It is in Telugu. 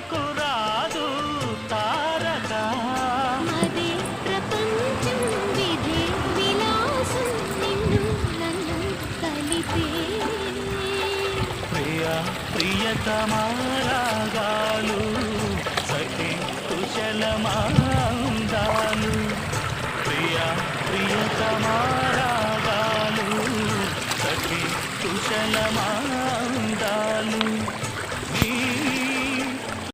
నాకు రాదు తారక మదే ప్రపంచం విధే విలాసం నిన్ను నన్ను కలిపే ప్రియా ప్రియతమారాగాలు సఖి కుశలమాందాలు ప్రియా ప్రియతమారాగాలు సఖి కుశలమాందాలు